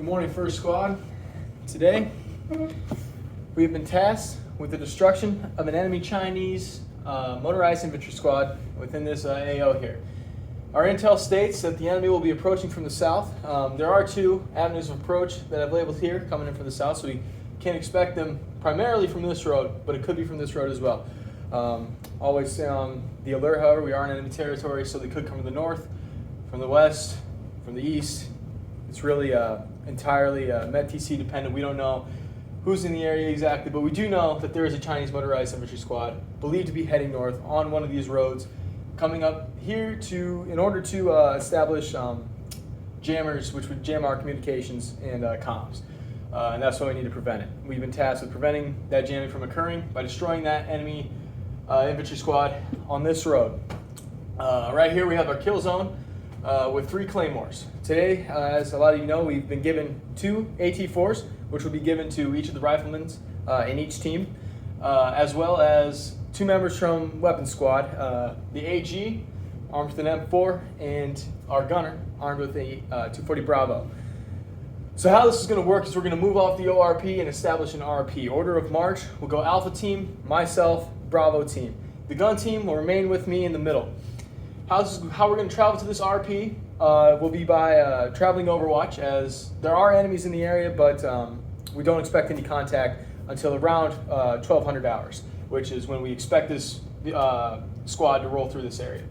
Good morning, First Squad. Today, we have been tasked with the destruction of an enemy Chinese motorized infantry squad within this AO here. Our intel states that the enemy will be approaching from the south. There are two avenues of approach that I've labeled here coming in from the south, so we can't expect them primarily from this road, but it could be from this road as well. Always stay on the alert, however, we are in enemy territory, so they could come from the north, from the west, from the east. It's really entirely METTC dependent. We don't know who's in the area exactly, but we do know that there is a Chinese motorized infantry squad believed to be heading north on one of these roads, coming up here in order to establish jammers, which would jam our communications and comms. And that's why we need to prevent it. We've been tasked with preventing that jamming from occurring by destroying that enemy infantry squad on this road. Right here we have our kill zone with 3 claymores. Today, as a lot of you know, we've been given 2 AT4s, which will be given to each of the riflemen in each team, as well as 2 members from weapons squad, the AG, armed with an M4, and our gunner, armed with a 240 Bravo. So how this is going to work is we're going to move off the ORP and establish an RP. Order of march, we'll go Alpha team, myself, Bravo team. The gun team will remain with me in the middle. How we're going to travel to this RP will be by traveling Overwatch, as there are enemies in the area, but we don't expect any contact until around 1200 hours, which is when we expect this squad to roll through this area.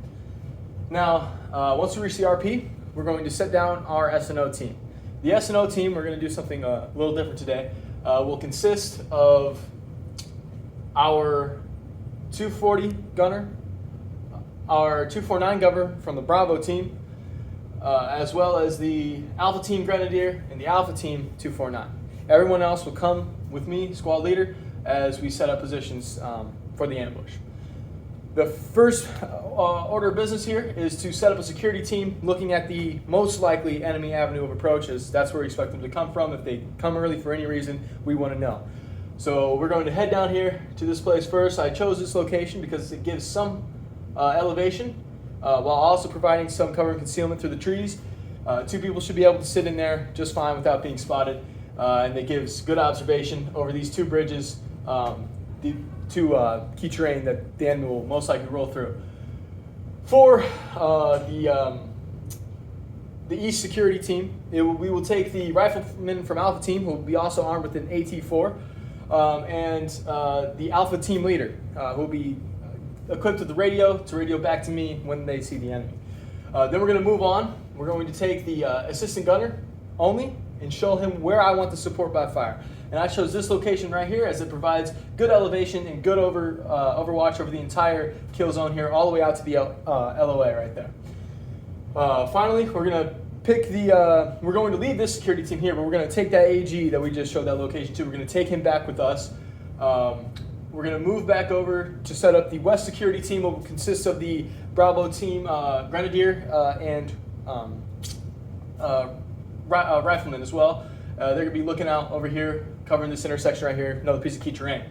Now, once we reach the RP, we're going to set down our S&O team. The S&O team, we're going to do something a little different today, will consist of our 240 gunner, our 249 gunner from the Bravo team, as well as the Alpha team Grenadier and the Alpha team 249. Everyone else will come with me, squad leader, as we set up positions for the ambush. The first order of business here is to set up a security team looking at the most likely enemy avenue of approach, as that's where we expect them to come from. If they come early for any reason, we want to know. So we're going to head down here to this place first. I chose this location because it gives some elevation while also providing some cover and concealment through the trees. 2 people should be able to sit in there just fine without being spotted, and it gives good observation over these 2 bridges, the 2 key terrain that the enemy will most likely roll through. For the East security team, we will take the rifleman from Alpha team, who will be also armed with an AT4, and the Alpha team leader, who will be equipped with the radio to radio back to me when they see the enemy. Then we're going to move on. We're going to take the assistant gunner only and show him where I want the support by fire. And I chose this location right here, as it provides good elevation and good overwatch over the entire kill zone here, all the way out to the LOA right there. Finally, we're going to pick we're going to leave this security team here, but we're going to take that AG that we just showed that location to. We're going to take him back with us. We're going to move back over to set up the West security team, will consist of the Bravo team Grenadier and riflemen as well. They're going to be looking out over here, covering this intersection right here, another piece of key terrain.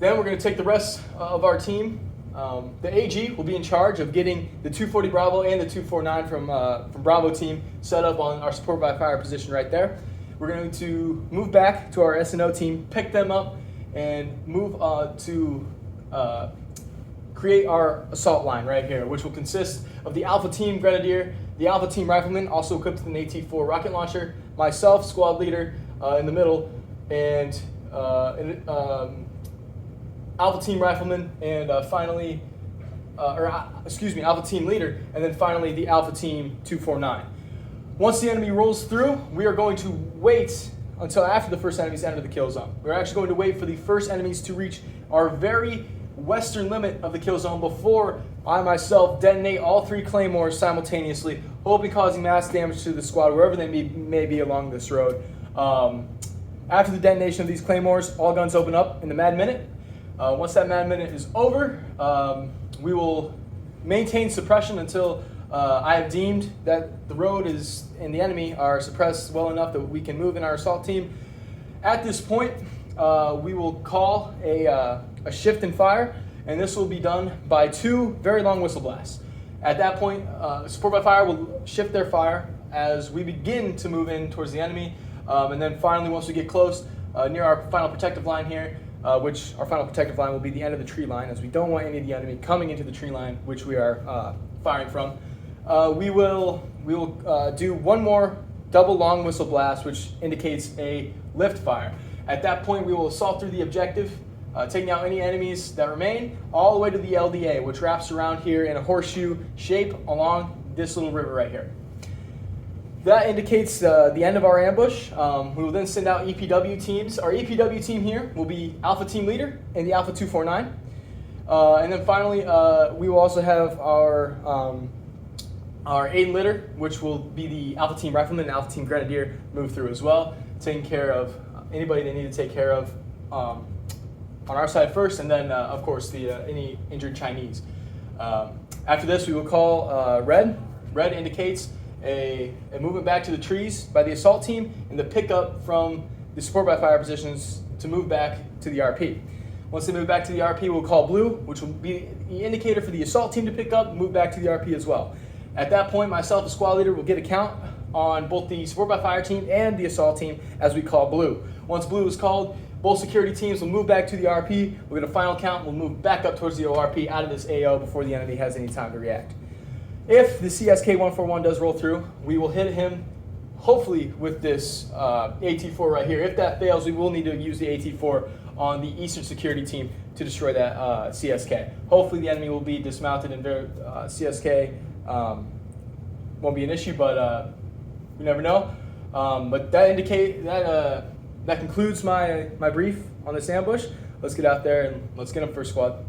Then we're going to take the rest of our team. The AG will be in charge of getting the 240 Bravo and the 249 from Bravo team set up on our support by fire position right there. We're going to move back to our S&O team, pick them up, and move to create our assault line right here, which will consist of the Alpha team Grenadier, the Alpha team Rifleman, also equipped with an AT4 rocket launcher, myself, squad leader, in the middle, and Alpha team Rifleman, and finally, Alpha team leader, and then finally the Alpha team 249. Once the enemy rolls through, we are going to wait until after the first enemies enter the kill zone. We're actually going to wait for the first enemies to reach our very western limit of the kill zone before I myself detonate all 3 claymores simultaneously, hopefully causing mass damage to the squad wherever they may be along this road. After the detonation of these claymores, all guns open up in the mad minute. Once that mad minute is over, we will maintain suppression until I have deemed that the road and the enemy are suppressed well enough that we can move in our assault team. At this point, we will call a shift in fire, and this will be done by 2 very long whistle blasts. At that point, support by fire will shift their fire as we begin to move in towards the enemy. And then finally, once we get close, near our final protective line here, which our final protective line will be the end of the tree line, as we don't want any of the enemy coming into the tree line, which we are firing from. We will do one more double long whistle blast, which indicates a lift fire. At that point, we will assault through the objective, taking out any enemies that remain, all the way to the LDA, which wraps around here in a horseshoe shape along this little river right here. That indicates the end of our ambush. We will then send out EPW teams. Our EPW team here will be Alpha Team Leader and the Alpha 249. And then finally, we will also have our aid and litter, which will be the Alpha Team Rifleman and Alpha Team Grenadier, move through as well, taking care of anybody they need to take care of on our side first, and then of course any injured Chinese. After this, we will call red. Red indicates a movement back to the trees by the assault team, and the pickup from the support by fire positions to move back to the RP. Once they move back to the RP, we'll call blue, which will be the indicator for the assault team to pick up, move back to the RP as well. At that point, myself, as squad leader, will get a count on both the support by fire team and the assault team as we call blue. Once blue is called, both security teams will move back to the RP. We'll get a final count. We'll move back up towards the ORP out of this AO before the enemy has any time to react. If the CSK-141 does roll through, we will hit him, hopefully with this AT-4 right here. If that fails, we will need to use the AT-4 on the Eastern security team to destroy that CSK. Hopefully the enemy will be dismounted and CSK won't be an issue, but we never know. But that concludes my brief on this ambush. Let's get out there and let's get them first squad.